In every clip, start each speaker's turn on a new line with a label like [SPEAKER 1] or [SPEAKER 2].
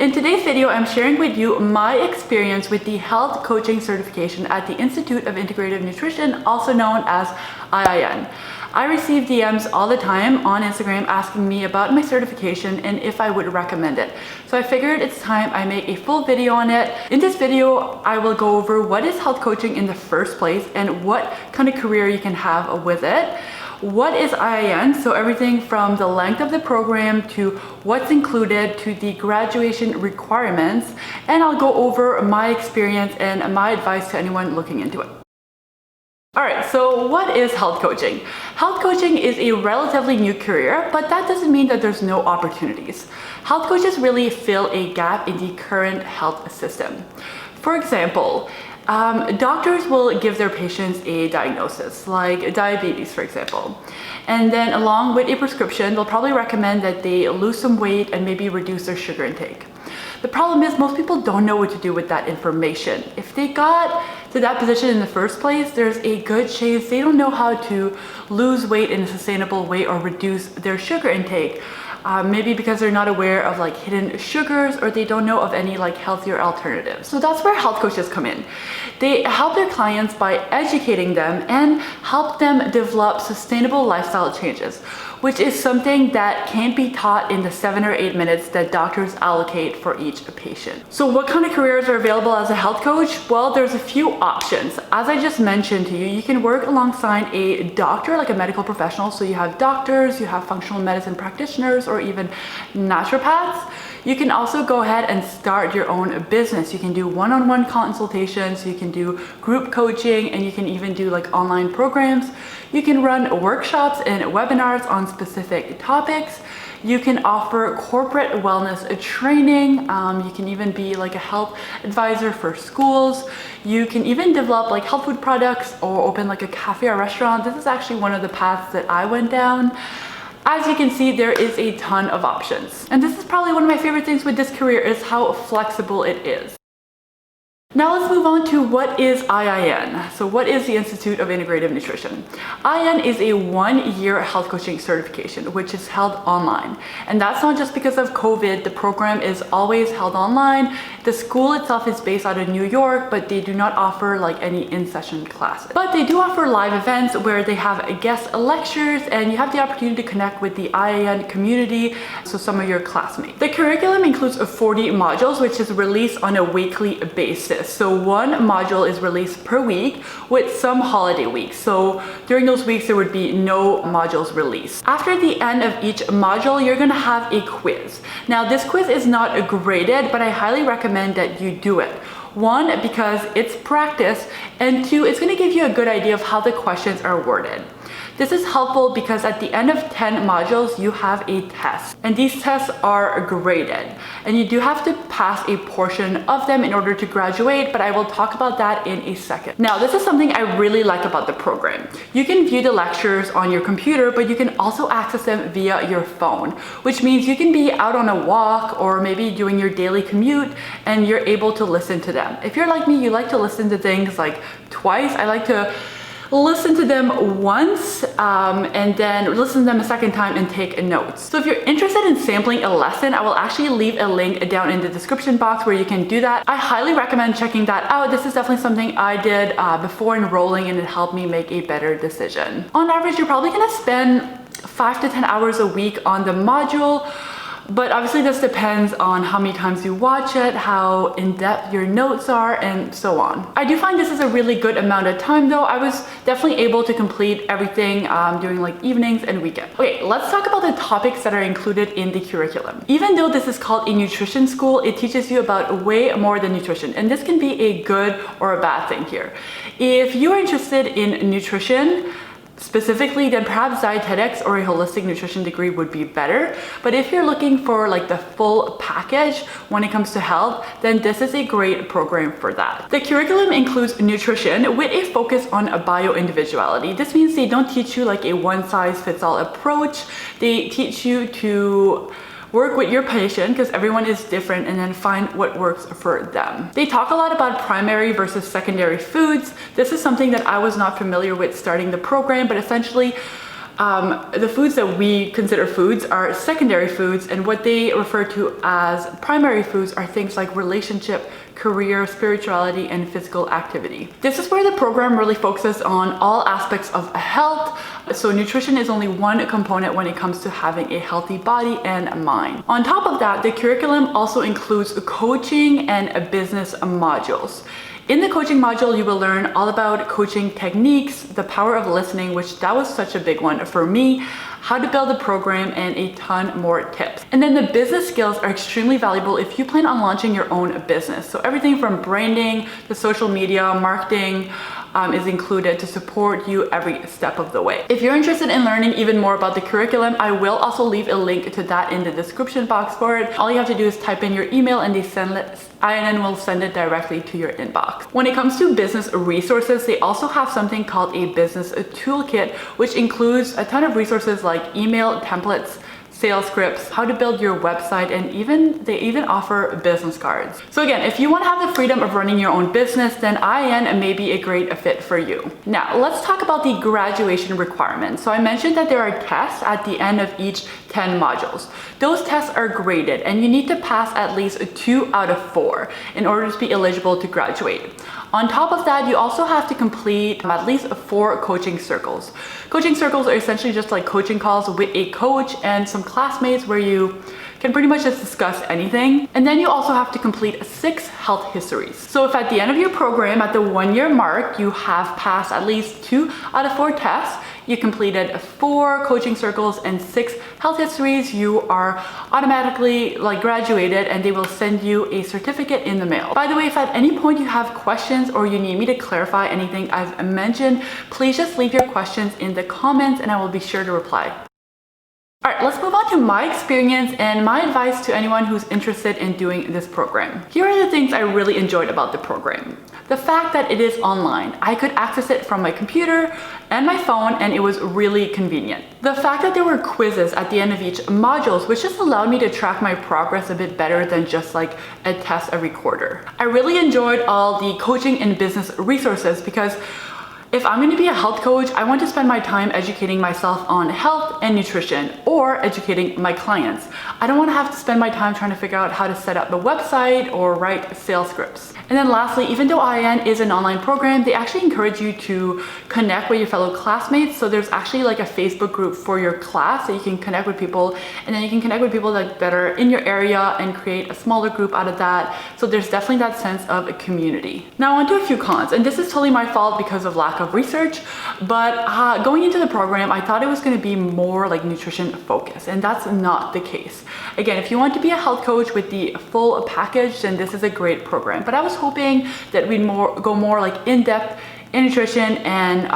[SPEAKER 1] In today's video, I'm sharing with you my experience with the health coaching certification at the Institute of Integrative Nutrition, also known as IIN. I receive DMs all the time on Instagram asking me about my certification and if I would recommend it. So I figured it's time I make a full video on it. In this video, I will go over what is health coaching in the first place and what kind of career you can have with it. What is IIN? So everything from the length of the program to what's included to the graduation requirements. And I'll go over my experience and my advice to anyone looking into it. Alright, so what is health coaching? Health coaching is a relatively new career, but that doesn't mean that there's no opportunities. Health coaches really fill a gap in the current health system. For example, doctors will give their patients a diagnosis, like diabetes, for example. And then along with a prescription, they'll probably recommend that they lose some weight and maybe reduce their sugar intake. The problem is most people don't know what to do with that information. If they got to that position in the first place, there's a good chance they don't know how to lose weight in a sustainable way or reduce their sugar intake. Maybe because they're not aware of like hidden sugars or they don't know of any like healthier alternatives. So that's where health coaches come in. They help their clients by educating them and help them develop sustainable lifestyle changes, which is something that can't be taught in the 7 or 8 minutes that doctors allocate for each patient. So what kind of careers are available as a health coach? Well, there's a few options. As I just mentioned to you, you can work alongside a doctor, like a medical professional. So you have doctors, you have functional medicine practitioners, or even naturopaths. You can also go ahead and start your own business. You can do one-on-one consultations, you can do group coaching, and you can even do like online programs. You can run workshops and webinars on specific topics. You can offer corporate wellness training. You can even be like a health advisor for schools. You can even develop like health food products or open like a cafe or restaurant. This is actually one of the paths that I went down. As you can see, there is a ton of options. And this is probably one of my favorite things with this career is how flexible it is. Now let's move on to what is IIN. So what is the Institute of Integrative Nutrition? IIN is a one-year health coaching certification, which is held online. And that's not just because of COVID. The program is always held online. The school itself is based out of New York, but they do not offer like any in-session classes. But they do offer live events where they have guest lectures and you have the opportunity to connect with the IIN community, so some of your classmates. The curriculum includes 40 modules, which is released on a weekly basis. So one module is released per week with some holiday weeks. So during those weeks, there would be no modules released. After the end of each module, you're gonna have a quiz. Now this quiz is not graded, but I highly recommend that you do it. One, because it's practice, and two, it's gonna give you a good idea of how the questions are worded. This is helpful because at the end of 10 modules, you have a test. And these tests are graded. And you do have to pass a portion of them in order to graduate, but I will talk about that in a second. Now, this is something I really like about the program. You can view the lectures on your computer, but you can also access them via your phone, which means you can be out on a walk or maybe doing your daily commute and you're able to listen to them. If you're like me, you like to listen to things like twice. I like to listen to them once and then listen to them a second time and take notes. So if you're interested in sampling a lesson, I will actually leave a link down in the description box where you can do that. I highly recommend checking that out. This is definitely something I did before enrolling and it helped me make a better decision. On average, you're probably gonna spend 5 to 10 hours a week on the module. But obviously this depends on how many times you watch it, how in-depth your notes are, and so on. I do find this is a really good amount of time though. I was definitely able to complete everything during like evenings and weekends. Okay, let's talk about the topics that are included in the curriculum. Even though this is called a nutrition school, it teaches you about way more than nutrition. And this can be a good or a bad thing here. If you're interested in nutrition, specifically, then perhaps dietetics or a holistic nutrition degree would be better. But if you're looking for like the full package when it comes to health, then this is a great program for that. The curriculum includes nutrition with a focus on a bio-individuality. This means they don't teach you like a one-size-fits-all approach. They teach you to work with your patient because everyone is different and then find what works for them. They talk a lot about primary versus secondary foods. This is something that I was not familiar with starting the program, but essentially The foods that we consider foods are secondary foods, and what they refer to as primary foods are things like relationship, career, spirituality, and physical activity. This is where the program really focuses on all aspects of health. So nutrition is only one component when it comes to having a healthy body and mind. On top of that, the curriculum also includes coaching and business modules. In the coaching module, you will learn all about coaching techniques, the power of listening, which that was such a big one for me, how to build a program, and a ton more tips. And then the business skills are extremely valuable if you plan on launching your own business. So everything from branding to social media, marketing, is included to support you every step of the way. If you're interested in learning even more about the curriculum, I will also leave a link to that in the description box for it. All you have to do is type in your email and IIN will send it directly to your inbox. When it comes to business resources, they also have something called a business toolkit, which includes a ton of resources like email templates, sales scripts, how to build your website, and they even offer business cards. So again, if you want to have the freedom of running your own business, then IIN may be a great fit for you. Now, let's talk about the graduation requirements. So I mentioned that there are tests at the end of each 10 modules. Those tests are graded, and you need to pass at least 2 out of 4 in order to be eligible to graduate. On top of that, you also have to complete at least 4 coaching circles. Coaching circles are essentially just like coaching calls with a coach and some classmates where you can pretty much just discuss anything. And then you also have to complete 6 health histories. So if at the end of your program, at the 1-year mark, you have passed at least 2 out of 4 tests, you completed 4 coaching circles and 6 health histories, you are automatically graduated, and they will send you a certificate in the mail. By the way, if at any point you have questions or you need me to clarify anything I've mentioned, please just leave your questions in the comments and I will be sure to reply. All right, let's move on to my experience and my advice to anyone who's interested in doing this program. Here are the things I really enjoyed about the program. The fact that it is online. I could access it from my computer and my phone, and it was really convenient. The fact that there were quizzes at the end of each module, which just allowed me to track my progress a bit better than just like a test every quarter. I really enjoyed all the coaching and business resources because if I'm going to be a health coach, I want to spend my time educating myself on health and nutrition or educating my clients. I don't want to have to spend my time trying to figure out how to set up a website or write sales scripts. And then lastly, even though IIN is an online program, they actually encourage you to connect with your fellow classmates. So there's actually like a Facebook group for your class that you can connect with people, and then you can connect with people that are in your area and create a smaller group out of that. So there's definitely that sense of a community. Now on to a few cons, and this is totally my fault because of lack of research, but going into the program, I thought it was going to be more like nutrition focused, and that's not the case. Again, if you want to be a health coach with the full package, then this is a great program. But I was hoping that we'd go more like in-depth in nutrition and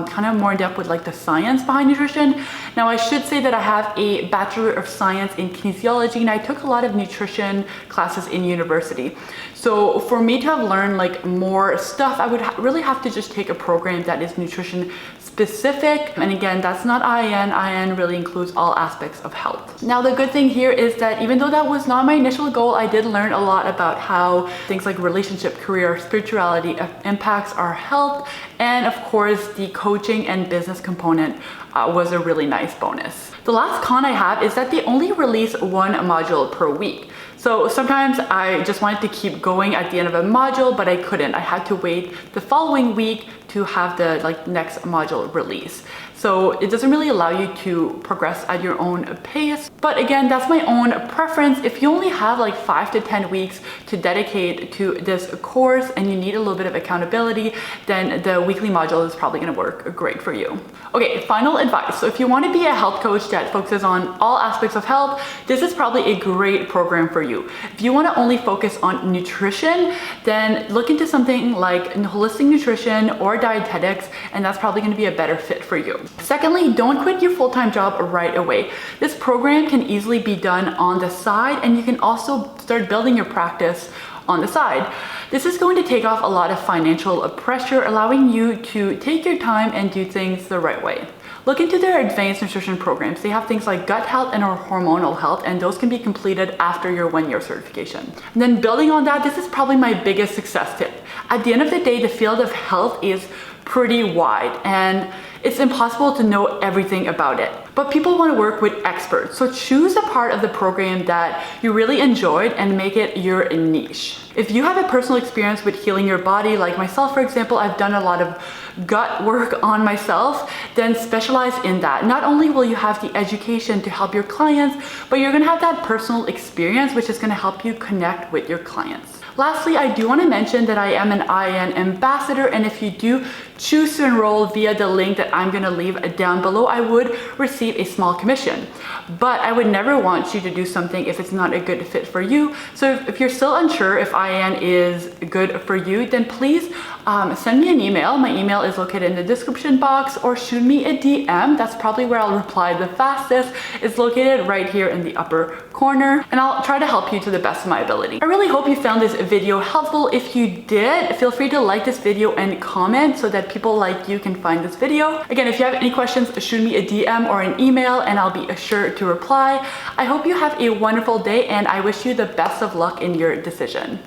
[SPEAKER 1] kind of more in depth with like the science behind nutrition. Now I should say that I have a Bachelor of Science in Kinesiology, and I took a lot of nutrition classes in university. So for me to have learned like more stuff, I would really have to just take a program that is nutrition specific. And again, that's not IIN. IIN really includes all aspects of health. Now the good thing here is that even though that was not my initial goal, I did learn a lot about how things like relationship, career, spirituality impacts our health. And of course, the coaching and business component was a really nice bonus. The last con I have is that they only release 1 module per week. So sometimes I just wanted to keep going at the end of a module, but I couldn't. I had to wait the following week to have the next module release. So it doesn't really allow you to progress at your own pace. But again, that's my own preference. If you only have like 5 to 10 weeks to dedicate to this course and you need a little bit of accountability, then the weekly module is probably gonna work great for you. Okay, final advice. So if you want to be a health coach that focuses on all aspects of health, this is probably a great program for you. If you want to only focus on nutrition, then look into something like holistic nutrition or dietetics, and that's probably going to be a better fit for you. Secondly, don't quit your full-time job right away. This program can easily be done on the side, and you can also start building your practice on the side. This is going to take off a lot of financial pressure, allowing you to take your time and do things the right way. Look into their advanced nutrition programs. They have things like gut health and hormonal health, and those can be completed after your 1-year certification. And then building on that, this is probably my biggest success tip. At the end of the day, the field of health is pretty wide and it's impossible to know everything about it. But people want to work with experts, so choose a part of the program that you really enjoyed and make it your niche. If you have a personal experience with healing your body, like myself, for example, I've done a lot of gut work on myself, then specialize in that. Not only will you have the education to help your clients, but you're gonna have that personal experience, which is gonna help you connect with your clients. Lastly, I do want to mention that I am an IIN ambassador, and if you do choose to enroll via the link that I'm going to leave down below, I would receive a small commission. But I would never want you to do something if it's not a good fit for you. So if you're still unsure if IIN is good for you, then please send me an email. My email is located in the description box, or shoot me a DM. That's probably where I'll reply the fastest. It's located right here in the upper corner, and I'll try to help you to the best of my ability. I really hope you found this video helpful. If you did, feel free to like this video and comment so that people like you can find this video. Again, if you have any questions, shoot me a DM or an email and I'll be sure to reply. I hope you have a wonderful day and I wish you the best of luck in your decision.